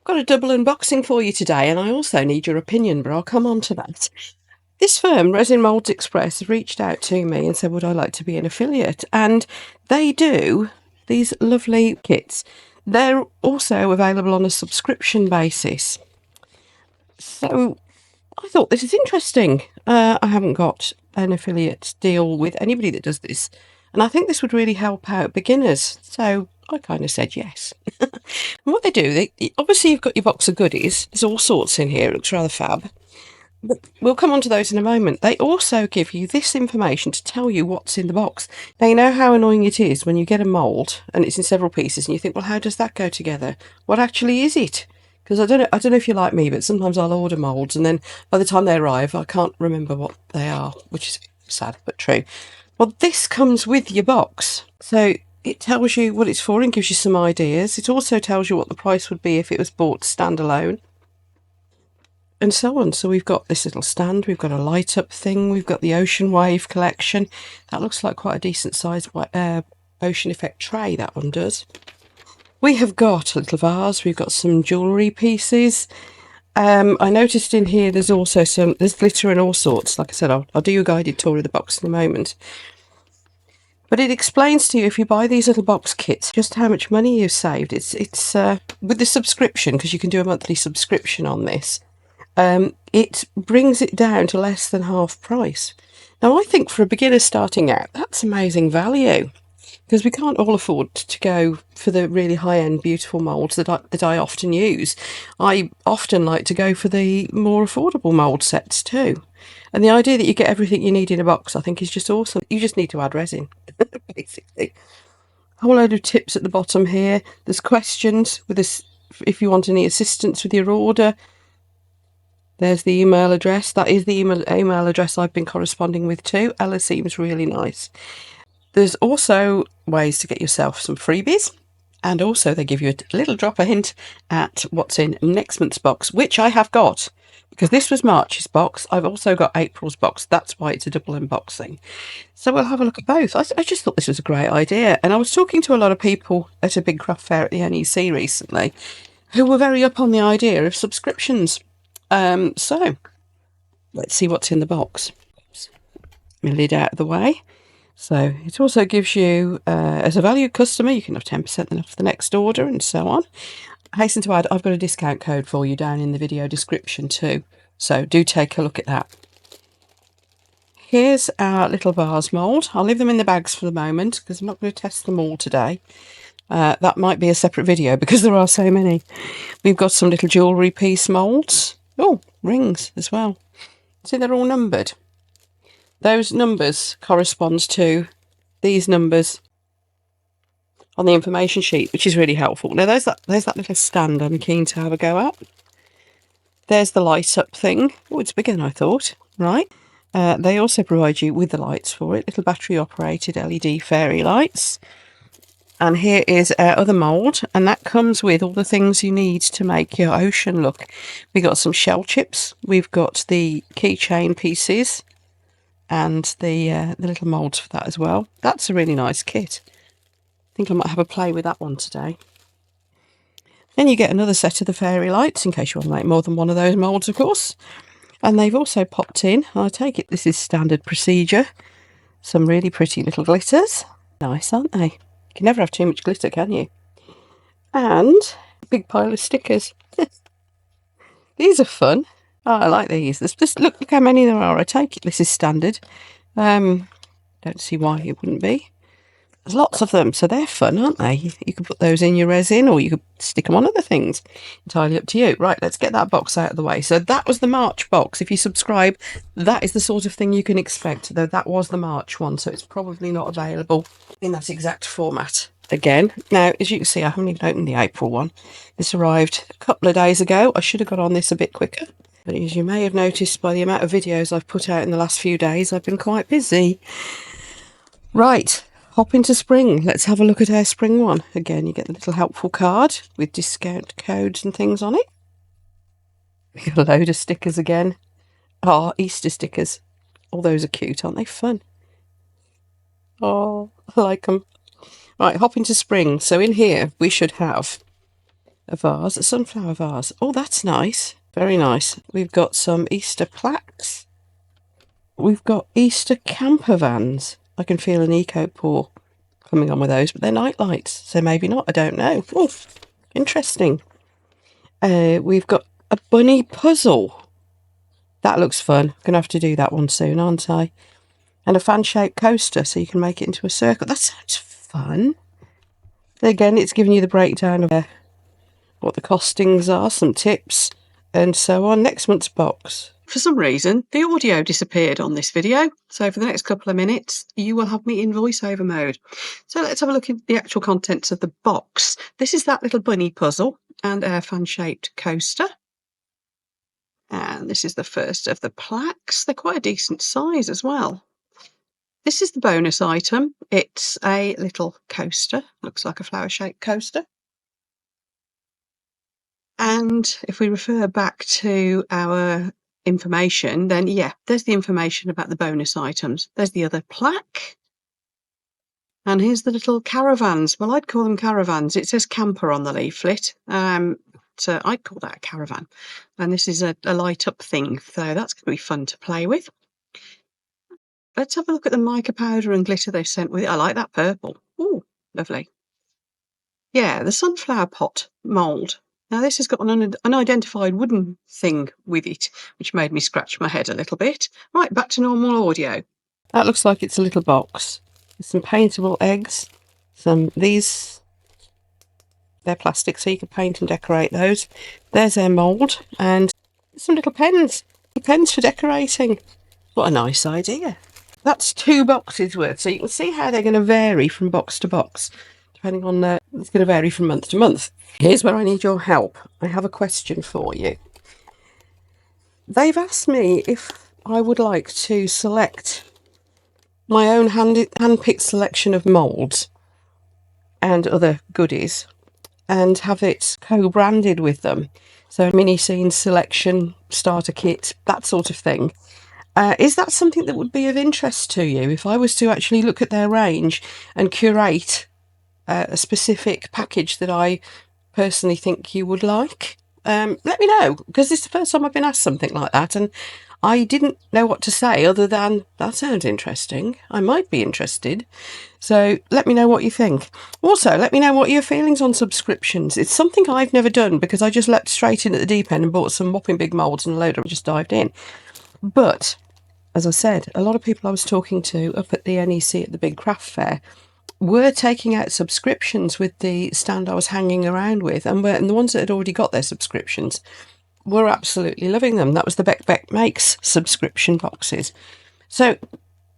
got a double unboxing for you today, and I also need your opinion, but I'll come on to that. This firm, Resin Molds Express, reached out to me and said, would I like to be an affiliate? And they do these lovely kits. They're also available on a subscription basis. So I thought this is interesting. I haven't got an affiliate deal with anybody that does this, and I think this would really help out beginners. So I kind of said yes. And what they do, obviously you've got your box of goodies. There's all sorts in here. It looks rather fab. But we'll come on to those in a moment. They also give you this information to tell you what's in the box. Now, you know how annoying it is when you get a mould and it's in several pieces and you think, well, how does that go together? What actually is it? Because I don't know if you're like me, but sometimes I'll order moulds and then by the time they arrive, I can't remember what they are, which is sad but true. Well, this comes with your box. So it tells you what it's for and gives you some ideas. It also tells you what the price would be if it was bought standalone, and so on. So we've got this little stand, we've got a light up thing, we've got the ocean wave collection. That looks like quite a decent sized ocean effect tray, that one does. We have got a little vase, we've got some jewellery pieces. I noticed in here there's also there's glitter and all sorts. Like I said, I'll do you a guided tour of the box in a moment. But it explains to you, if you buy these little box kits, just how much money you've saved. It's with the subscription, because you can do a monthly subscription on this. It brings it down to less than half price. Now, I think for a beginner starting out, that's amazing value, because we can't all afford to go for the really high-end, beautiful moulds that I often use. I often like to go for the more affordable mould sets too. And the idea that you get everything you need in a box, I think, is just awesome. You just need to add resin, basically. A whole load of tips at the bottom here. There's questions with this if you want any assistance with your order. There's the email address. That is the email address I've been corresponding with too. Ella seems really nice. There's also ways to get yourself some freebies. And also they give you a little drop a hint at what's in next month's box, which I have got. Because this was March's box. I've also got April's box. That's why it's a double unboxing. So we'll have a look at both. I just thought this was a great idea. And I was talking to a lot of people at a big craft fair at the NEC recently who were very up on the idea of subscriptions. So let's see what's in the box. Oops. My lid out of the way. So it also gives you, as a valued customer, you can have 10% off the next order and so on. I hasten to add, I've got a discount code for you down in the video description too. So do take a look at that. Here's our little vase mould. I'll leave them in the bags for the moment because I'm not going to test them all today. That might be a separate video because there are so many. We've got some little jewellery piece moulds. Oh, rings as well. See, they're all numbered. Those numbers corresponds to these numbers on the information sheet, which is really helpful. Now, there's that little stand I'm keen to have a go at. There's the light up thing. Oh, it's bigger than I thought. Right. They also provide you with the lights for it. Little battery operated LED fairy lights. And here is our other mould, and that comes with all the things you need to make your ocean look. We've got some shell chips, we've got the keychain pieces, and the little moulds for that as well. That's a really nice kit. I think I might have a play with that one today. Then you get another set of the fairy lights, in case you want to make more than one of those moulds, of course. And they've also popped in, and I take it this is standard procedure, some really pretty little glitters. Nice, aren't they? You can never have too much glitter, can you? And a big pile of stickers. These are fun. Oh, I like these. Look how many there are. I take it this is standard. Don't see why it wouldn't be. There's lots of them, so they're fun, aren't they? You can put those in your resin or you could stick them on other things. Entirely up to you. Right, let's get that box out of the way. So that was the March box. If you subscribe, that is the sort of thing you can expect, though that was the March one, so it's probably not available in that exact format again. Now, as you can see, I haven't even opened the April one. This arrived a couple of days ago. I should have got on this a bit quicker. But as you may have noticed by the amount of videos I've put out in the last few days, I've been quite busy. Right. Hop into spring. Let's have a look at our spring one. Again, you get the little helpful card with discount codes and things on it. We got a load of stickers again. Oh, Easter stickers. All those are cute, aren't they? Fun. Oh, I like them. Right, hop into spring. So in here, we should have a vase, a sunflower vase. Oh, that's nice. Very nice. We've got some Easter plaques. We've got Easter camper vans. I can feel an eco pour coming on with those, but they're night lights, so maybe not. I don't know. Oh, interesting. We've got a bunny puzzle. That looks fun. I'm going to have to do that one soon, aren't I? And a fan-shaped coaster, so you can make it into a circle. That sounds fun. Again, it's giving you the breakdown of what the costings are, some tips, and so on. Next month's box. For some reason, the audio disappeared on this video, so for the next couple of minutes, you will have me in voiceover mode. So let's have a look at the actual contents of the box. This is that little bunny puzzle and a fan-shaped coaster. And this is the first of the plaques. They're quite a decent size as well. This is the bonus item. It's a little coaster. Looks like a flower-shaped coaster. And if we refer back to our information, then yeah, there's the information about the bonus items. There's the other plaque. And here's the little caravans. Well, I'd call them caravans. It says camper on the leaflet. So I'd call that a caravan. And this is a light up thing. So that's going to be fun to play with. Let's have a look at the mica powder and glitter they've sent with it. I like that purple. Oh, lovely. Yeah, the sunflower pot mould. Now this has got an unidentified wooden thing with it, which made me scratch my head a little bit. Right, back to normal audio. That looks like it's a little box. There's some paintable eggs. They're plastic, so you can paint and decorate those. There's their mould, and some little pens. Pens for decorating. What a nice idea. That's 2 boxes worth, so you can see how they're going to vary from box to box. Depending on, it's going to vary from month to month. Here's where I need your help. I have a question for you. They've asked me if I would like to select my own hand-picked selection of moulds and other goodies and have it co-branded with them. So mini scene selection, starter kit, that sort of thing. Is that something that would be of interest to you if I was to actually look at their range and curate a specific package that I personally think you would like? Let me know, because this is the first time I've been asked something like that, and I didn't know what to say other than, that sounds interesting. I might be interested. So let me know what you think. Also, let me know what your feelings on subscriptions. It's something I've never done because I just leapt straight in at the deep end and bought some whopping big moulds and a load of them, just dived in. But, as I said, a lot of people I was talking to up at the NEC at the big craft fair were taking out subscriptions with the stand I was hanging around with, and the ones that had already got their subscriptions were absolutely loving them. That was the Beck Makes subscription boxes. So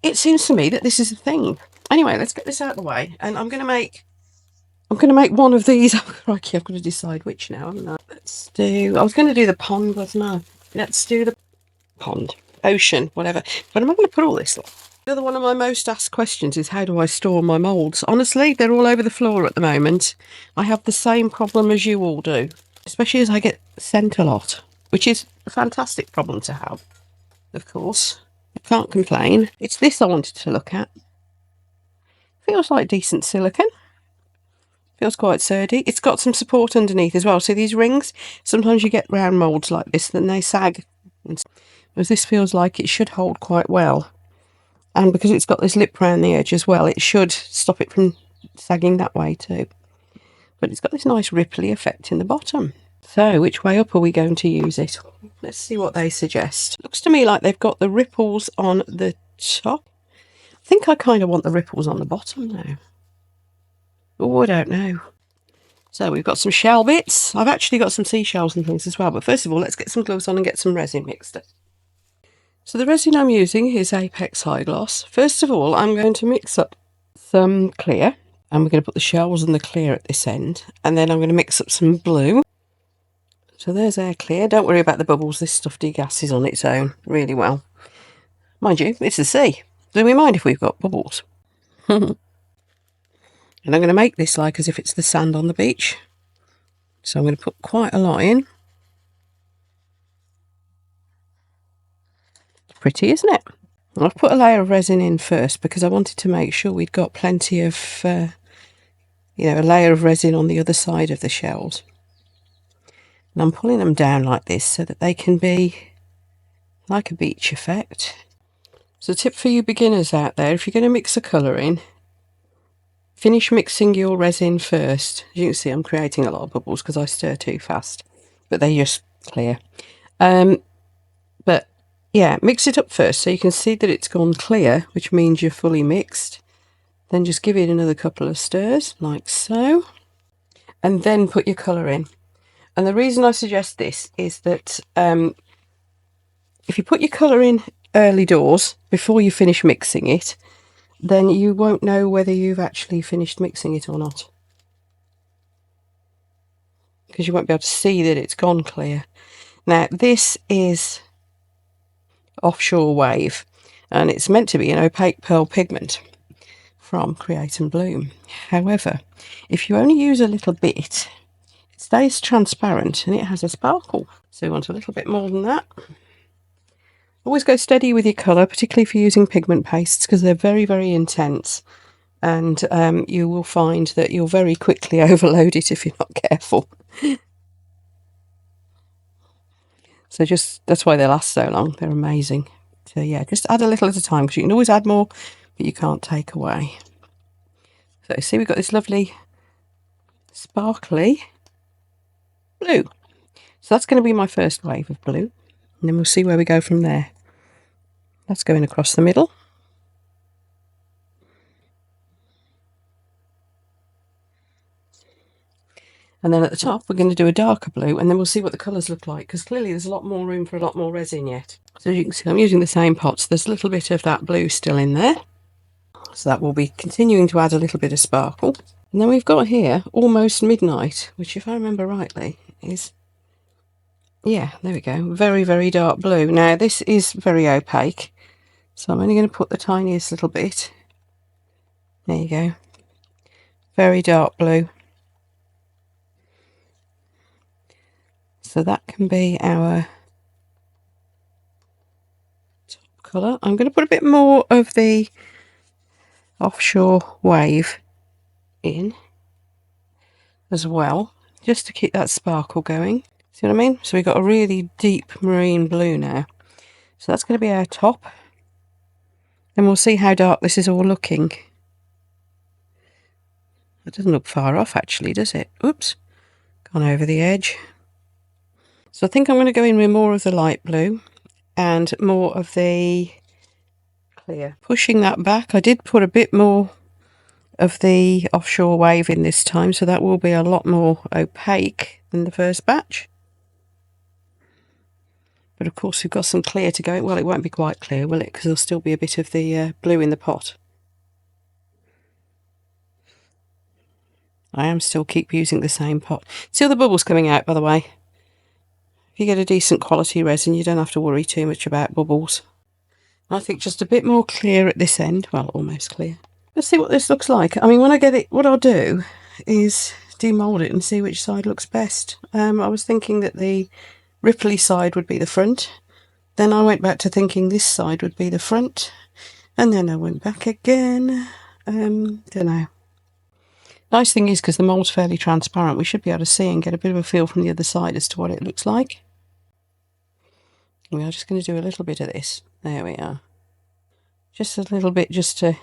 it seems to me that this is a thing. Anyway, let's get this out of the way, and I'm going to make one of these. Oh, crikey, I've got to decide which now, haven't I? I was going to do the pond, wasn't I? Let's do the pond, ocean, whatever. But I'm going to put all this. The other one of my most asked questions is, how do I store my moulds? Honestly, they're all over the floor at the moment. I have the same problem as you all do, especially as I get sent a lot, which is a fantastic problem to have, of course. I can't complain. It's this I wanted to look at. Feels like decent silicone. Feels quite sturdy. It's got some support underneath as well. See these rings? Sometimes you get round moulds like this, then they sag. Whereas this feels like it should hold quite well. And because it's got this lip round the edge as well, it should stop it from sagging that way too. But it's got this nice ripply effect in the bottom. So which way up are we going to use it? Let's see what they suggest. Looks to me like they've got the ripples on the top. I think I kind of want the ripples on the bottom now. Oh, I don't know. So we've got some shell bits. I've actually got some seashells and things as well. But first of all, let's get some gloves on and get some resin mixed up. So the resin I'm using is Apex High Gloss. First of all, I'm going to mix up some clear, and we're going to put the shells and the clear at this end, and then I'm going to mix up some blue. So there's our clear. Don't worry about the bubbles, this stuff degasses on its own really well. Mind you, it's the sea. Do we mind if we've got bubbles? And I'm going to make this like as if it's the sand on the beach. So I'm going to put quite a lot in. Pretty, isn't it? I've put a layer of resin in first because I wanted to make sure we'd got plenty of, a layer of resin on the other side of the shells. And I'm pulling them down like this so that they can be like a beach effect. So a tip for you beginners out there, if you're going to mix a colour in, finish mixing your resin first. As you can see, I'm creating a lot of bubbles because I stir too fast, but they're just clear. But yeah, mix it up first so you can see that it's gone clear, which means you're fully mixed. Then just give it another couple of stirs, like so, and then put your colour in. And the reason I suggest this is that if you put your colour in early doors, before you finish mixing it, then you won't know whether you've actually finished mixing it or not, because you won't be able to see that it's gone clear. Now, this is Offshore Wave, and it's meant to be an opaque pearl pigment from Create and Bloom. However, if you only use a little bit, it stays transparent and it has a sparkle. So you want a little bit more than that. Always go steady with your colour, particularly if you're using pigment pastes, because they're very, very intense, and you will find that you'll very quickly overload it if you're not careful. So that's why they last so long. They're amazing. So yeah, just add a little at a time, because you can always add more, but you can't take away. So see, we've got this lovely sparkly blue. So that's going to be my first wave of blue, and then we'll see where we go from there. That's going across the middle. And then at the top, we're going to do a darker blue, and then we'll see what the colours look like, because clearly there's a lot more room for a lot more resin yet. So as you can see, I'm using the same pots. There's a little bit of that blue still in there. So that will be continuing to add a little bit of sparkle. And then we've got here Almost Midnight, which, if I remember rightly, is, yeah, there we go, very, very dark blue. Now, this is very opaque, so I'm only going to put the tiniest little bit. There you go. Very dark blue. So that can be our top colour. I'm going to put a bit more of the Offshore Wave in as well, just to keep that sparkle going. See what I mean? So we've got a really deep marine blue now. So that's going to be our top. Then we'll see how dark this is all looking. It doesn't look far off actually, does it? Oops, gone over the edge. So I think I'm going to go in with more of the light blue and more of the clear. Pushing that back, I did put a bit more of the Offshore Wave in this time, so that will be a lot more opaque than the first batch. But of course we've got some clear to go. Well, it won't be quite clear, will it? Because there'll still be a bit of the blue in the pot. I am still keep using the same pot. See all the bubbles coming out, by the way? If you get a decent quality resin, you don't have to worry too much about bubbles. I think just a bit more clear at this end. Well, almost clear. Let's see what this looks like. I mean, when I get it, what I'll do is demold it and see which side looks best. I was thinking that the ripply side would be the front. Then I went back to thinking this side would be the front. And then I went back again. Don't know. Nice thing is, because the mould's fairly transparent, we should be able to see and get a bit of a feel from the other side as to what it looks like. We are just going to do a little bit of this. There we are. Just a little bit, just to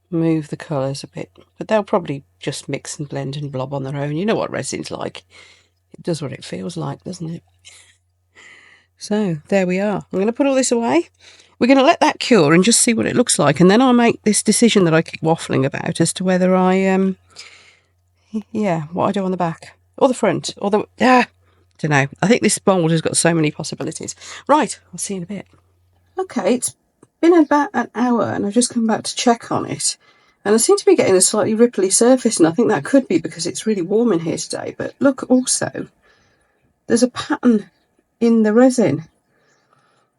move the colours a bit. But they'll probably just mix and blend and blob on their own. You know what resin's like. It does what it feels like, doesn't it? So, there we are. I'm going to put all this away. We're going to let that cure and just see what it looks like. And then I'll make this decision that I keep waffling about as to whether I, yeah, what I do on the back. Or the front. Or the, don't know. I think this mould has got so many possibilities. Right, I'll see you in a bit. Okay, it's been about an hour and I've just come back to check on it. And I seem to be getting a slightly ripply surface, and I think that could be because it's really warm in here today. But look, also, there's a pattern in the resin.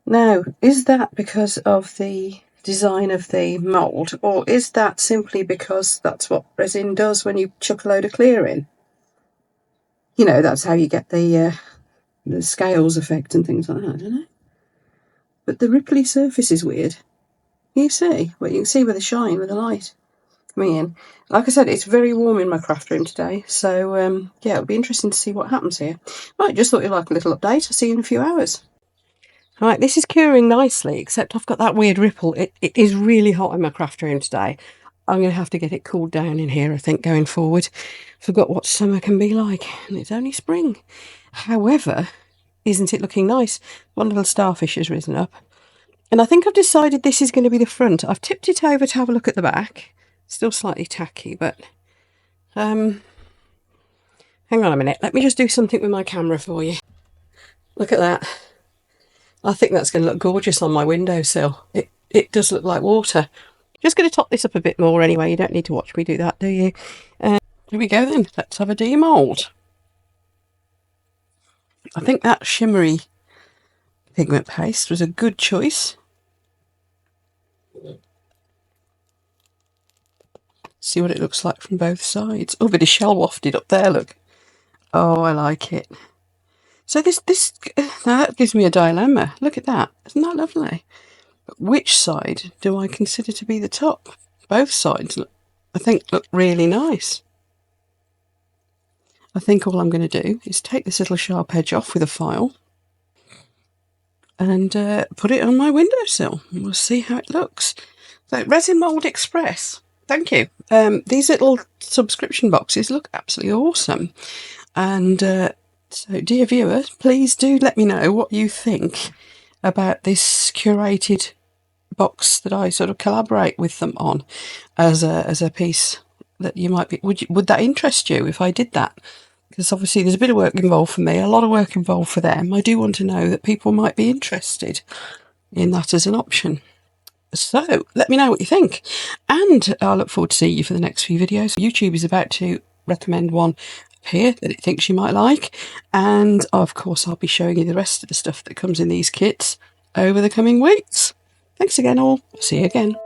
Now, is that because of the design of the mould, or is that simply because that's what resin does when you chuck a load of clear in? You know, that's how you get the scales effect and things like that, I don't know. But the ripply surface is weird. You see? Well, you can see with the shine, with the light. coming in. Like I said, it's very warm in my craft room today, so yeah, it'll be interesting to see what happens here. Right, just thought you'd like a little update. I'll see you in a few hours. Right, this is curing nicely, except I've got that weird ripple. It is really hot in my craft room today. I'm going to have to get it cooled down in here, I think, going forward. Forgot what summer can be like, and it's only spring. However, isn't it looking nice? One little starfish has risen up. And I think I've decided this is going to be the front. I've tipped it over to have a look at the back. Still slightly tacky, but hang on a minute. Let me just do something with my camera for you. Look at that. I think that's going to look gorgeous on my windowsill. It does look like water. Just going to top this up a bit more anyway. You don't need to watch me do that, do you? Here we go then. Let's have a demold. I think that shimmery pigment paste was a good choice. See what it looks like from both sides. Oh, a bit of shell wafted up there, look. Oh, I like it. So now that gives me a dilemma. Look at that. Isn't that lovely? But which side do I consider to be the top? Both sides, I think, look really nice. I think all I'm going to do is take this little sharp edge off with a file and put it on my windowsill. We'll see how it looks. So, Resin Molds Express. Thank you. These little subscription boxes look absolutely awesome. And so, dear viewers, please do let me know what you think about this curated box that I sort of collaborate with them on as a piece that you might be. Would that interest you if I did that? Because obviously there's a bit of work involved for me, a lot of work involved for them. I do want to know that people might be interested in that as an option. So let me know what you think, and I look forward to seeing you for the next few videos. YouTube is about to recommend one up here that it thinks you might like, and of course I'll be showing you the rest of the stuff that comes in these kits over the coming weeks. Thanks again all. See you again.